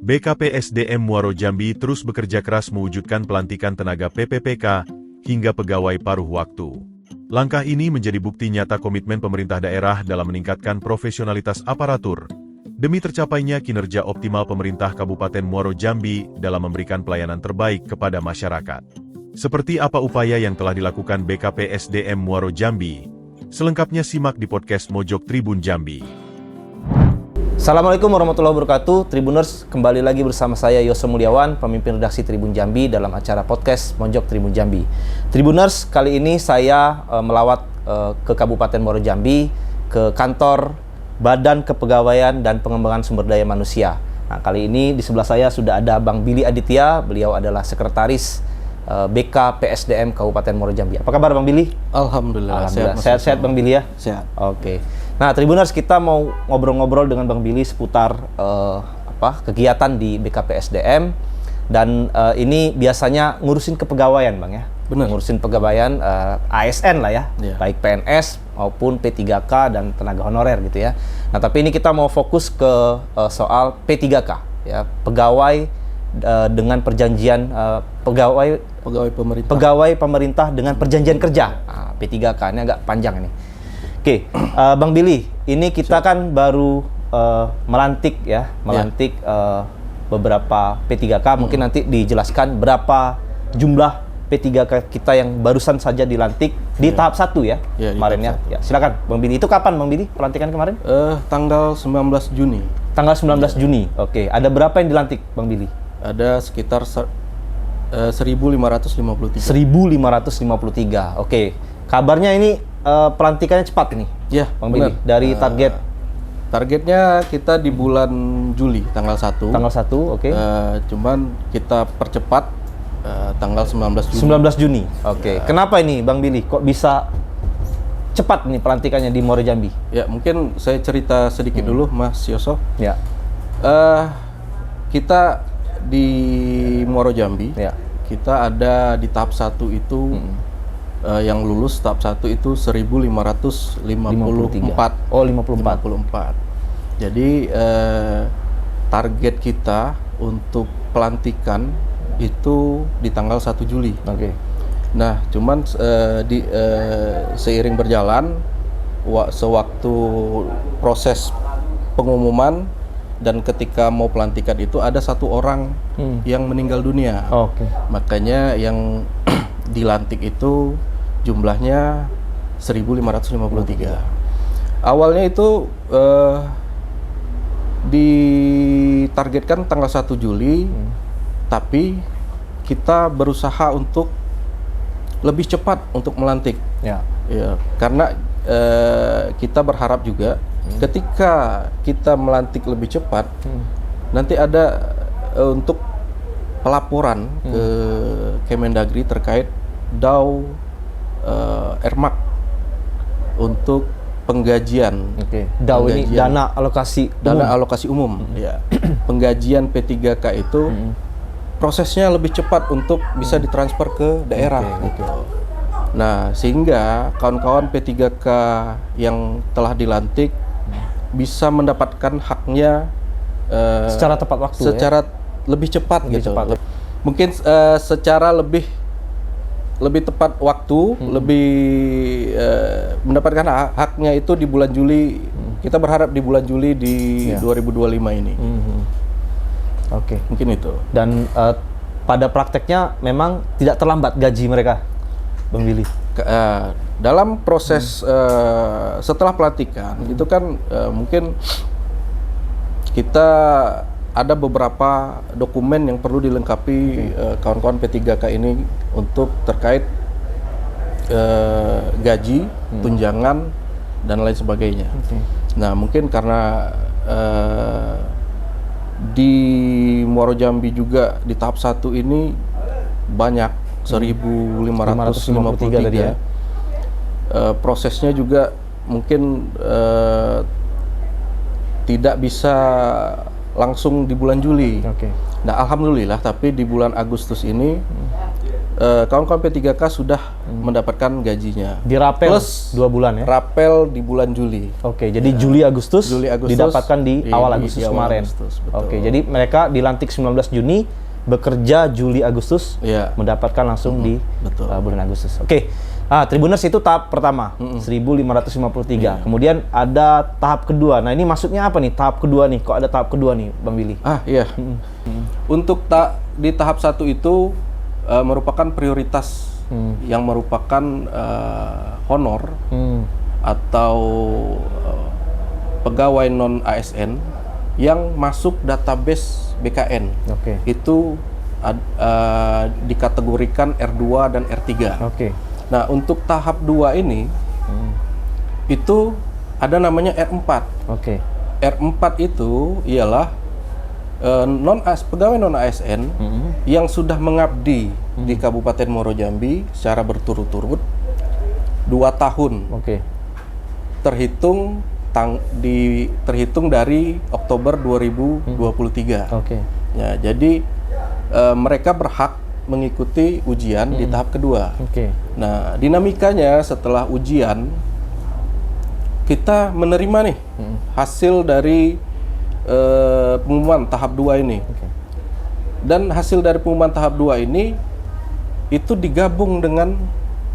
BKPSDM Muaro Jambi terus bekerja keras mewujudkan pelantikan tenaga PPPK hingga pegawai paruh waktu. Langkah ini menjadi bukti nyata komitmen pemerintah daerah dalam meningkatkan profesionalitas aparatur, demi tercapainya kinerja optimal pemerintah Kabupaten Muaro Jambi dalam memberikan pelayanan terbaik kepada masyarakat. Seperti apa upaya yang telah dilakukan BKPSDM Muaro Jambi? Selengkapnya simak di podcast Mojok Tribun Jambi. Assalamualaikum warahmatullahi wabarakatuh. Tribuners, kembali lagi bersama saya Yose Mulyawan, pemimpin redaksi Tribun Jambi dalam acara podcast Mojok Tribun Jambi. Tribuners, kali ini saya melawat ke Kabupaten Muaro Jambi, ke kantor Badan Kepegawaian dan Pengembangan Sumber Daya Manusia. Nah, kali ini di sebelah saya sudah ada Bang Billy Aditya, beliau adalah sekretaris BKPSDM Kabupaten Muaro Jambi. Apa kabar Bang Billy? Alhamdulillah. Sehat Bang Billy ya? Sehat. Oke. Nah, Tribuners, kita mau ngobrol-ngobrol dengan Bang Billy seputar kegiatan di BKPSDM, dan ini biasanya ngurusin kepegawaian, Bang ya. Benar. Ngurusin pegawaian ASN lah ya, baik PNS maupun P3K dan tenaga honorer gitu ya. Nah, tapi ini kita mau fokus ke soal P3K ya, pegawai dengan perjanjian pegawai pemerintah dengan perjanjian kerja. Nah, P3K ini agak panjang ini. Oke, Bang Billy, ini kita kan baru melantik beberapa P3K. Mungkin nanti dijelaskan berapa jumlah P3K kita yang barusan saja dilantik di tahap 1 ya, kemarin ya. Ya. Silakan Bang Billy. Itu kapan Bang Billy pelantikan kemarin? Tanggal 19 Juni. Tanggal 19 Juni. Oke, ada berapa yang dilantik Bang Billy? Ada sekitar 1.553. 1.553. Oke. Kabarnya ini pelantikannya cepat nih. Ya, Bang Billy. Dari target. Targetnya kita di bulan Juli, tanggal 1. Tanggal 1, oke. Cuman kita percepat tanggal 19 Juni. 19 Juni. Oke. Kenapa ini Bang Billy? Kok bisa cepat nih pelantikannya di Muaro Jambi? Ya, mungkin saya cerita sedikit dulu, Mas Yoso. Ya. Kita di Muaro Jambi, Ya. kita ada di tahap 1 itu yang lulus tahap 1 itu 1.554. Oh, 54. Jadi target kita untuk pelantikan itu di tanggal 1 Juli. Oke. Nah, cuman seiring berjalan sewaktu proses pengumuman dan ketika mau pelantikan itu ada satu orang yang meninggal dunia. Oke. Makanya yang dilantik itu jumlahnya 1.553. Awalnya itu ditargetkan tanggal 1 Juli, tapi kita berusaha untuk lebih cepat untuk melantik. Ya, karena kita berharap juga ketika kita melantik lebih cepat, nanti ada untuk pelaporan ke Kemendagri terkait DAU Ermak untuk penggajian. DAU ini dana alokasi umum. Ya. Penggajian P3K itu prosesnya lebih cepat untuk bisa ditransfer ke daerah. Gitu. Nah, sehingga kawan-kawan P3K yang telah dilantik bisa mendapatkan haknya secara tepat waktu, lebih cepat gitu. Mungkin secara lebih tepat waktu, lebih mendapatkan haknya itu di bulan Juli. Kita berharap di bulan Juli di 2025 ini. Oke. Mungkin itu. Dan pada prakteknya memang tidak terlambat gaji mereka, Bang Billy. Dalam proses setelah pelantikan itu kan mungkin kita ada beberapa dokumen yang perlu dilengkapi kawan-kawan P3K ini untuk terkait gaji, tunjangan dan lain sebagainya. Nah, mungkin karena di Muaro Jambi juga di tahap 1 ini banyak 1.553 tadi ya. Prosesnya juga mungkin tidak bisa langsung di bulan Juli. Nah, alhamdulillah, tapi di bulan Agustus ini kawan-kawan P3K sudah mendapatkan gajinya. Dirapel Plus 2 bulan ya? Rapel di bulan Juli. Oke, jadi Juli Agustus didapatkan di awal Agustus awal kemarin. Agustus, betul. Oke, jadi mereka dilantik 19 Juni, bekerja Juli Agustus, Iya. mendapatkan langsung di betul. bulan Agustus. Oke. Tribuners itu tahap pertama, 1.553. Kemudian ada tahap kedua. Nah, ini maksudnya apa nih tahap kedua nih? Kok ada tahap kedua nih, Bang Billy? Iya. Untuk di tahap 1 itu merupakan prioritas yang merupakan honor atau pegawai non ASN yang masuk database BKN. Oke. Itu dikategorikan R2 dan R3. Oke. Nah, untuk tahap 2 ini itu ada namanya R4. Oke. R4 itu ialah pegawai non ASN yang sudah mengabdi di Kabupaten Muaro Jambi secara berturut-turut 2 tahun. Oke. Terhitung dari Oktober 2023. Oke. Ya, jadi mereka berhak mengikuti ujian di tahap kedua. Oke. Nah, dinamikanya setelah ujian kita menerima nih hasil dari pengumuman tahap 2 ini. Dan hasil dari pengumuman tahap 2 ini itu digabung dengan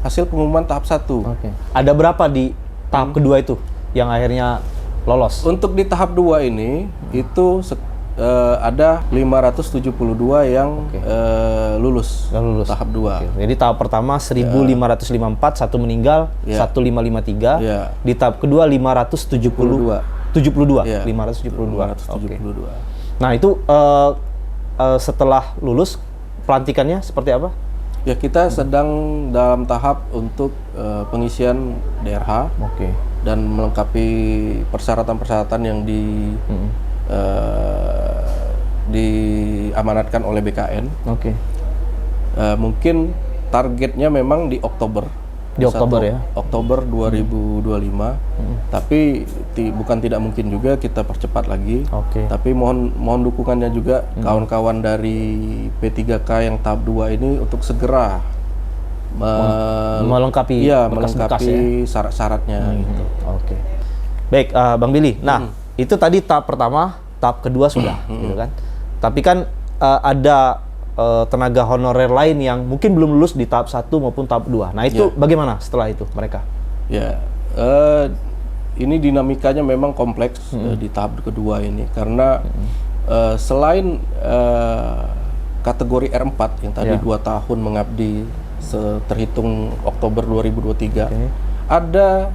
hasil pengumuman tahap 1. Oke. Ada berapa di tahap kedua itu yang akhirnya lolos? Untuk di tahap 2 ini itu ada 572 yang lulus tahap 2. Oke. Jadi tahap pertama 1.554, satu meninggal, 1.553. Ya. Di tahap kedua 572. 572. Ya. 572. 572. Nah, itu setelah lulus pelantikannya seperti apa? Ya, kita sedang dalam tahap untuk pengisian DRH dan melengkapi persyaratan-persyaratan yang diamanatkan oleh BKN. Oke. Mungkin targetnya memang di Oktober. Di Oktober ya? Oktober 2025. Tapi bukan tidak mungkin juga kita percepat lagi. Oke. Tapi mohon dukungannya juga kawan-kawan dari P3K yang tahap 2 ini untuk segera melengkapi melengkapi syarat-syaratnya gitu. Oke. Baik, Bang Billy. Nah, itu tadi tahap pertama, tahap kedua sudah, gitu kan. Tapi kan ada tenaga honorer lain yang mungkin belum lulus di tahap 1 maupun tahap 2. Nah, itu bagaimana setelah itu mereka? Ya, ini dinamikanya memang kompleks di tahap kedua ini karena selain kategori R4 yang tadi 2 tahun mengabdi terhitung Oktober 2023, ada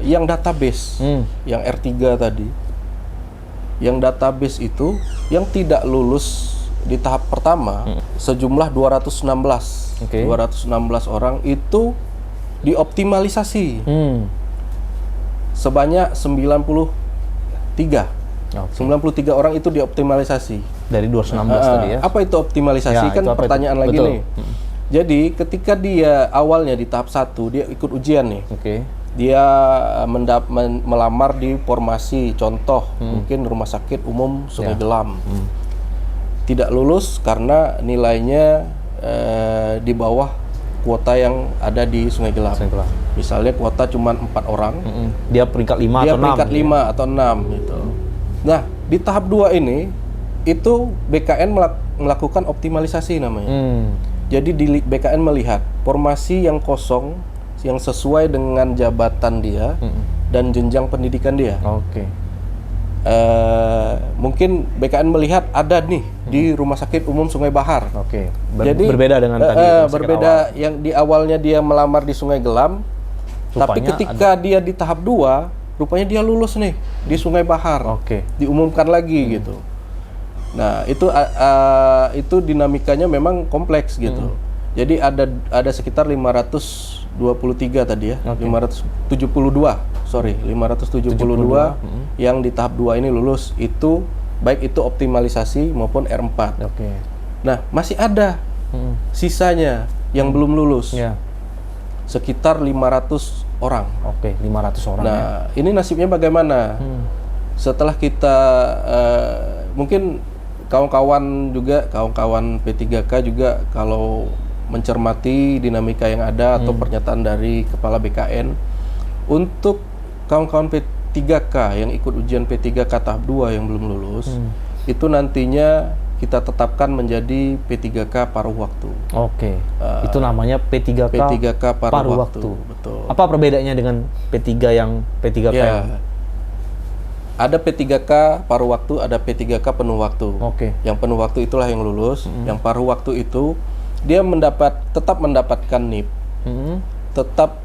yang database, yang R3 tadi. Yang database itu yang tidak lulus di tahap pertama sejumlah 216. 216 orang itu dioptimalisasi. Sebanyak 93. 93 orang itu dioptimalisasi. Dari 216 tadi ya. Apa itu optimalisasi? Ya, kan itu apa pertanyaan itu? lagi Betul. nih. Jadi ketika dia awalnya di tahap 1 dia ikut ujian nih. Dia melamar di formasi contoh mungkin Rumah Sakit Umum Sungai Gelam. Tidak lulus karena nilainya di bawah kuota yang ada di Sungai Gelam. Misalnya kuota cuma 4 orang. Dia peringkat 5 Dia atau 6. peringkat 5 atau 6 gitu. Nah, di tahap 2 ini itu BKN melakukan optimalisasi namanya. Jadi BKN melihat formasi yang kosong yang sesuai dengan jabatan dia dan jenjang pendidikan dia. Mungkin BKN melihat ada nih di Rumah Sakit Umum Sungai Bahar. Jadi berbeda dengan tadi. Berbeda yang di awalnya dia melamar di Sungai Gelam, tapi ketika dia di tahap 2, rupanya dia lulus nih di Sungai Bahar. Diumumkan lagi gitu. Nah, itu dinamikanya memang kompleks gitu. Jadi ada sekitar 523 tadi ya. 572 yang di tahap 2 ini lulus, itu baik itu optimalisasi maupun R4. Nah, masih ada sisanya yang belum lulus. Sekitar 500 orang. 500 orang. Nah, ini nasibnya bagaimana? Setelah kita mungkin kawan-kawan P3K juga kalau mencermati dinamika yang ada atau pernyataan dari Kepala BKN untuk kawan-kawan P3K yang ikut ujian P3K tahap 2 yang belum lulus, itu nantinya kita tetapkan menjadi P3K paruh waktu. Oke. Itu namanya P3K, P3K paruh waktu. Betul. Apa perbedaannya dengan P3 yang P3K Ya. yang... Ada P3K paruh waktu, ada P3K penuh waktu. Oke. Yang penuh waktu itulah yang lulus. Yang paruh waktu itu dia tetap mendapatkan NIP, tetap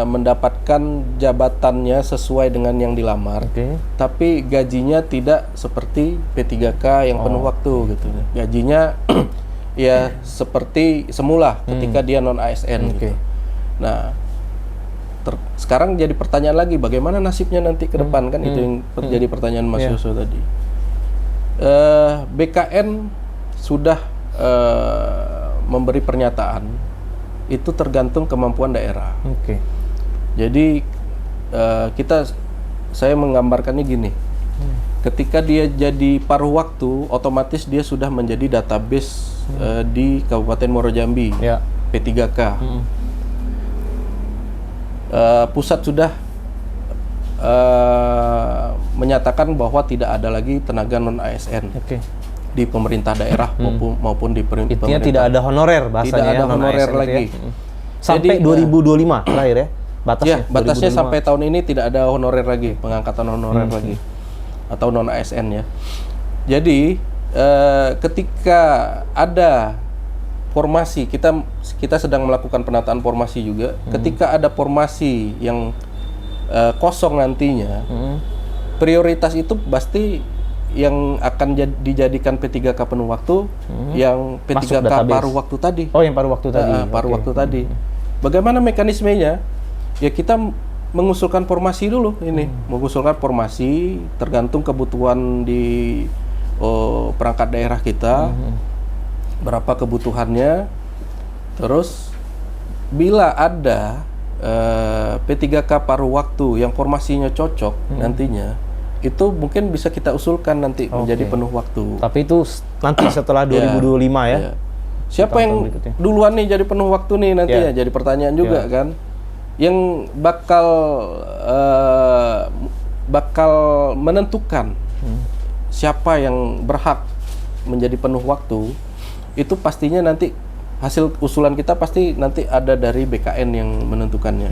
mendapatkan jabatannya sesuai dengan yang dilamar. Oke. Tapi gajinya tidak seperti P3K yang penuh waktu gitu. Gajinya ya seperti semula ketika dia non ASN. Gitu. Nah, sekarang jadi pertanyaan lagi, bagaimana nasibnya nanti ke depan, kan itu yang jadi pertanyaan Mas Yoso tadi. BKN sudah memberi pernyataan, itu tergantung kemampuan daerah. Oke. Jadi saya menggambarkannya gini, ketika dia jadi paruh waktu, otomatis dia sudah menjadi database di Kabupaten Muaro Jambi, Ya. P3K. Pusat sudah menyatakan bahwa tidak ada lagi tenaga non ASN Oke. di pemerintah daerah maupun di Intinya pemerintah. tidak ada honorer bahasanya. Tidak ada ya, honorer non-ASN itu lagi. ya. Sampai Jadi, 2025 terakhir ya. Batasnya. Ya, batasnya 2025. sampai tahun ini tidak ada honorer lagi, pengangkatan honorer lagi, atau non ASN ya. Jadi ketika ada formasi, kita sedang melakukan penataan formasi juga. Ketika ada formasi yang kosong nantinya, prioritas itu pasti yang akan dijadikan P3K penuh waktu, yang P3K paruh waktu tadi. Oh, yang paruh waktu tadi. Paruh Oke. waktu tadi. Bagaimana mekanismenya? Ya kita mengusulkan formasi dulu ini, mengusulkan formasi tergantung kebutuhan di perangkat daerah kita, berapa kebutuhannya. Terus bila ada P3K paruh waktu yang formasinya cocok nantinya, itu mungkin bisa kita usulkan nanti menjadi penuh waktu. Tapi itu nanti setelah 2025 ya. Ya. Siapa Di yang tahun berikutnya. duluan nih jadi penuh waktu nih nanti ya, jadi pertanyaan juga kan. Yang bakal menentukan siapa yang berhak menjadi penuh waktu, itu pastinya nanti hasil usulan kita pasti nanti ada dari BKN yang menentukannya.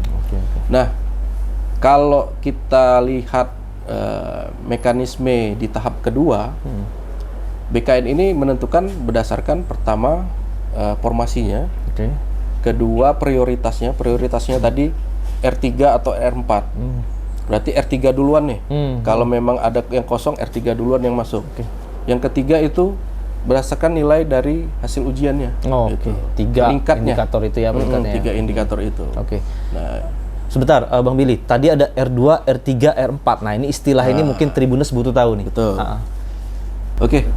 Oke. Nah, kalau kita lihat mekanisme di tahap kedua, BKN ini menentukan berdasarkan pertama formasinya, Oke. kedua prioritasnya tadi R3 atau R4. Berarti R3 duluan nih. Kalau memang ada yang kosong, R3 duluan yang masuk. Yang ketiga itu berdasarkan nilai dari hasil ujiannya. Oh, gitu. oke. 3 Peningkatnya. indikator itu ya peningkatnya. 3 indikator itu. Oke. Nah, Sebentar, Bang Billy. Tadi ada R2, R3, R4. Nah, ini istilah ini mungkin Tribuners butuh tahu nih. betul. Ah, ah. Oke,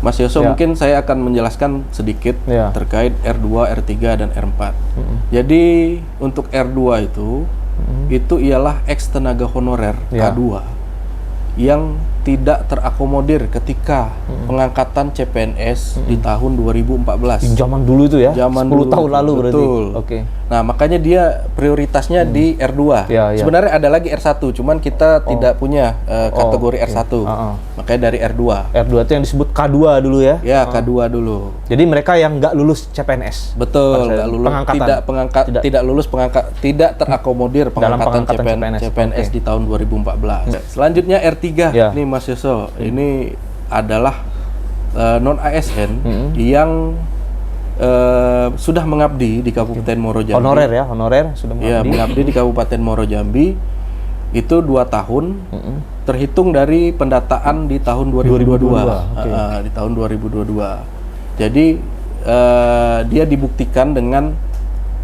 Mas Yoso, Ya. mungkin saya akan menjelaskan sedikit Ya. terkait R2, R3, dan R4. Jadi untuk R2 itu ialah ex tenaga honorer Ya. K2 yang tidak terakomodir ketika pengangkatan CPNS di tahun 2014. Zaman dulu itu ya? Zaman 10 dulu, tahun lalu berarti? betul. Oke. Nah, makanya dia prioritasnya di R2. Ya, ya. Sebenarnya ada lagi R1, cuman kita tidak punya kategori oke. R1. Ah, ah. Makanya dari R2. R2 itu yang disebut K2 dulu ya? Ya, K2 dulu. Jadi mereka yang nggak lulus CPNS? Betul, Pada nggak lulus, pengangkatan. tidak lulus tidak terakomodir Dalam pengangkatan pengangkatan CPNS Oke. di tahun 2014. Selanjutnya R3 Ya. nih Mas Yoso, ini adalah non ASN yang sudah mengabdi di Kabupaten Muaro Jambi. Honorer ya? Honorer sudah Ya, mengabdi? mengabdi di Kabupaten Muaro Jambi itu 2 tahun terhitung dari pendataan di tahun 2022. 2022, oke. Di tahun 2022. Jadi dia dibuktikan dengan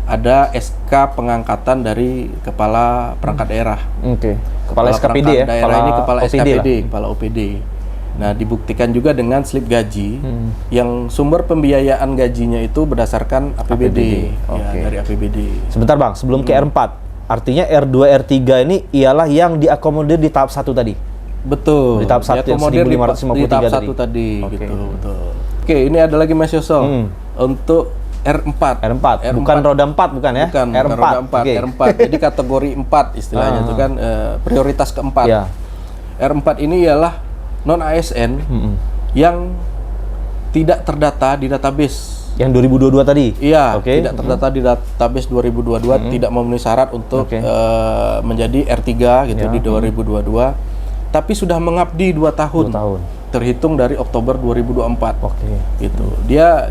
ada SK pengangkatan dari kepala perangkat daerah. Oke. Kepala SKPD perangkat ya? daerah ini kepala OPD SKPD, lah. kepala OPD. Nah, dibuktikan juga dengan slip gaji yang sumber pembiayaan gajinya itu berdasarkan APBD. Ya, Oke. dari APBD. Sebentar Bang, sebelum ke R4. Artinya R2, R3 ini ialah yang diakomodir di tahap 1 tadi? Betul. Di tahap 1 yang Diakomodir 1553 di tahap tadi. 1 tadi Oke. gitu, betul. Oke, ini ada lagi Mas Yoso. untuk R4. R4. Bukan roda 4 bukan ya? Bukan R4. roda 4, Oke. R4. Jadi kategori 4 istilahnya itu kan prioritas keempat. Ya. R4 ini ialah non ASN yang tidak terdata di database. Yang 2022 tadi? Iya, Oke. tidak terdata di database 2022, tidak memenuhi syarat untuk Oke. menjadi R3 gitu di 2022. Tapi sudah mengabdi 2 tahun. 2 tahun. Terhitung dari Oktober 2024. Oke. Gitu. Dia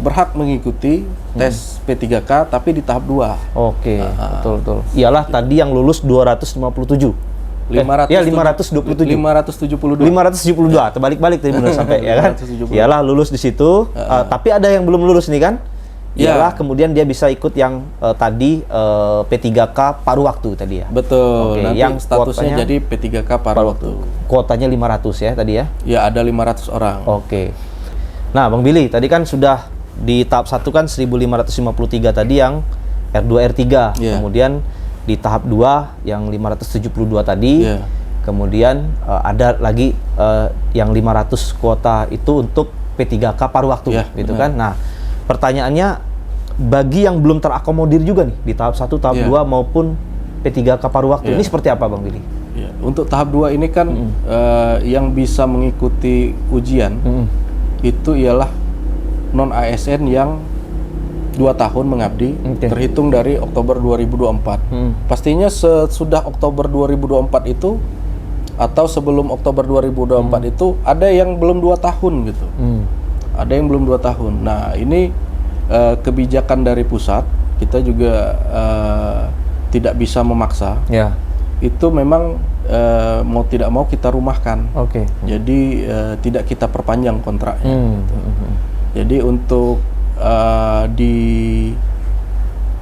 berhak mengikuti tes P3K tapi di tahap 2. Oke, betul. Ialah tadi yang lulus 257. 527. 572. 572, terbalik-balik tadi benar sampai ya kan. 572. Iyalah lulus di situ, tapi ada yang belum lulus nih kan? Iyalah kemudian dia bisa ikut yang tadi P3K paruh waktu tadi ya. Betul. Oke, Nanti yang statusnya kuotanya jadi P3K paruh waktu. Kuotanya 500 ya tadi ya. Ya, ada 500 orang. Oke. Nah, Bang Billy, tadi kan sudah di tahap 1 kan 1553 tadi yang R2 R3. Iya. Kemudian di tahap 2 yang 572 tadi. Iya. Kemudian ada lagi yang 500 kuota itu untuk P3K paruh waktu Iya, gitu benar. kan. Nah, pertanyaannya bagi yang belum terakomodir juga nih di tahap 1, tahap Iya. 2 maupun P3K paruh waktu. Iya. Ini seperti apa Bang Billy? Ya, untuk tahap 2 ini kan yang bisa mengikuti ujian itu ialah non ASN yang 2 tahun mengabdi, Oke. terhitung dari Oktober 2024. Pastinya sesudah Oktober 2024 itu atau sebelum Oktober 2024 itu ada yang belum 2 tahun gitu. Ada yang belum 2 tahun. Nah, ini kebijakan dari pusat, kita juga tidak bisa memaksa. Ya. Itu memang mau tidak mau kita rumahkan. Oke. Jadi tidak kita perpanjang kontraknya. Jadi untuk di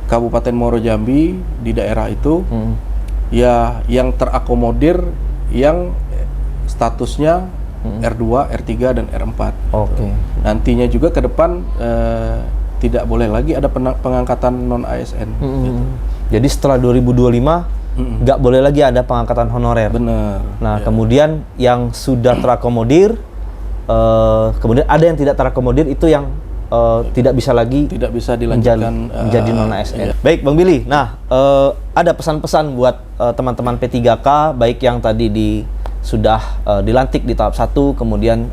Kabupaten Muaro Jambi di daerah itu ya yang terakomodir yang statusnya R2, R3 dan R4. Oke. Nantinya juga ke depan tidak boleh lagi ada pengangkatan non ASN. Gitu. Jadi setelah 2025 nggak boleh lagi ada pengangkatan honorer. Benar. Nah, kemudian yang sudah terakomodir, kemudian ada yang tidak terakomodir itu yang tidak bisa lagi Tidak bisa dilanjutkan menjadi non ASN. Baik, Bang Billy. Nah, ada pesan-pesan buat teman-teman P3K, baik yang tadi sudah dilantik di tahap 1, kemudian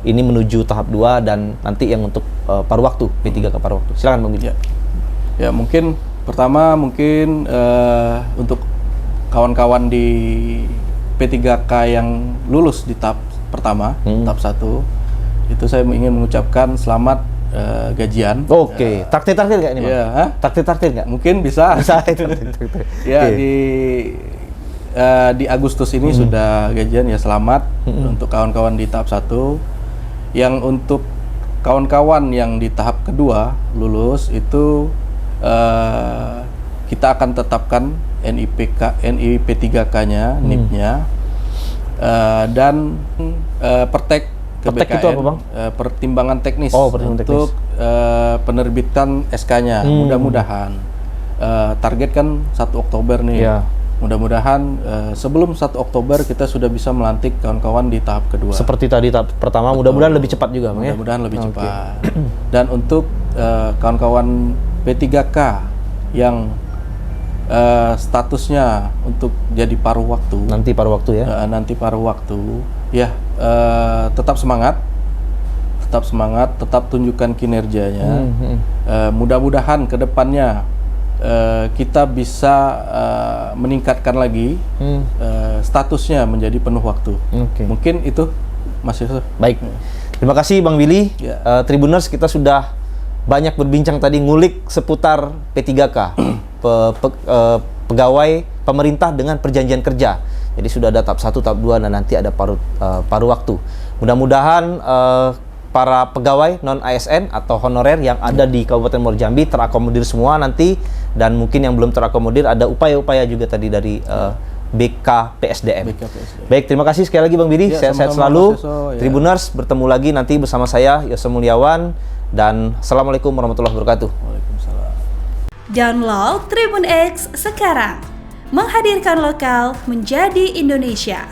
ini menuju tahap 2 dan nanti yang untuk paruh waktu P3K paruh waktu. Silakan Bang Billy. Ya, mungkin pertama untuk kawan-kawan di P3K yang lulus di tahap pertama, tahap 1, itu saya ingin mengucapkan selamat gajian. Oke, takdir-takdir nggak ini Bang? Ya, hah? Takdir-takdir nggak? Mungkin bisa. Bisa itu. Ya, Oke. di Agustus ini sudah gajian, ya selamat untuk kawan-kawan di tahap 1. Yang untuk kawan-kawan yang di tahap kedua lulus itu kita akan tetapkan NIP3K-nya, NIP-nya, dan pertek ke Pertek BKN, itu apa, Bang? pertimbangan teknis Pertimbangan untuk penerbitan SK-nya. Mudah-mudahan target kan 1 Oktober nih. Iya. Mudah-mudahan sebelum 1 Oktober kita sudah bisa melantik kawan-kawan di tahap kedua. Seperti tadi tahap pertama, mudah-mudahan lebih cepat juga Bang ya. Mudah-mudahan lebih cepat. Dan untuk kawan-kawan P3K yang statusnya untuk jadi paruh waktu, Nanti paruh waktu ya. nanti paruh waktu, ya tetap semangat, tetap tunjukkan kinerjanya. Mudah-mudahan ke depannya kita bisa meningkatkan lagi statusnya menjadi penuh waktu. Oke. Mungkin itu Mas Yusuf. Baik. Terima kasih Bang Billy. Ya. Tribuners, kita sudah banyak berbincang tadi ngulik seputar P3K, pegawai pemerintah dengan perjanjian kerja. Jadi sudah ada tahap 1, tahap 2 dan nanti ada paruh waktu. Mudah-mudahan para pegawai non ASN atau honorer yang ada di Kabupaten Muaro Jambi terakomodir semua nanti, dan mungkin yang belum terakomodir ada upaya-upaya juga tadi dari BKPSDM. Baik, terima kasih sekali lagi Bang Billy. Ya, Sehat-sehat sama-sama, selalu. Mas Yoso, ya. Tribuners, bertemu lagi nanti bersama saya Yose Mulyawan, dan Assalamualaikum warahmatullahi wabarakatuh. Waalaikumsalam. Download Tribun X sekarang. Menghadirkan lokal menjadi Indonesia.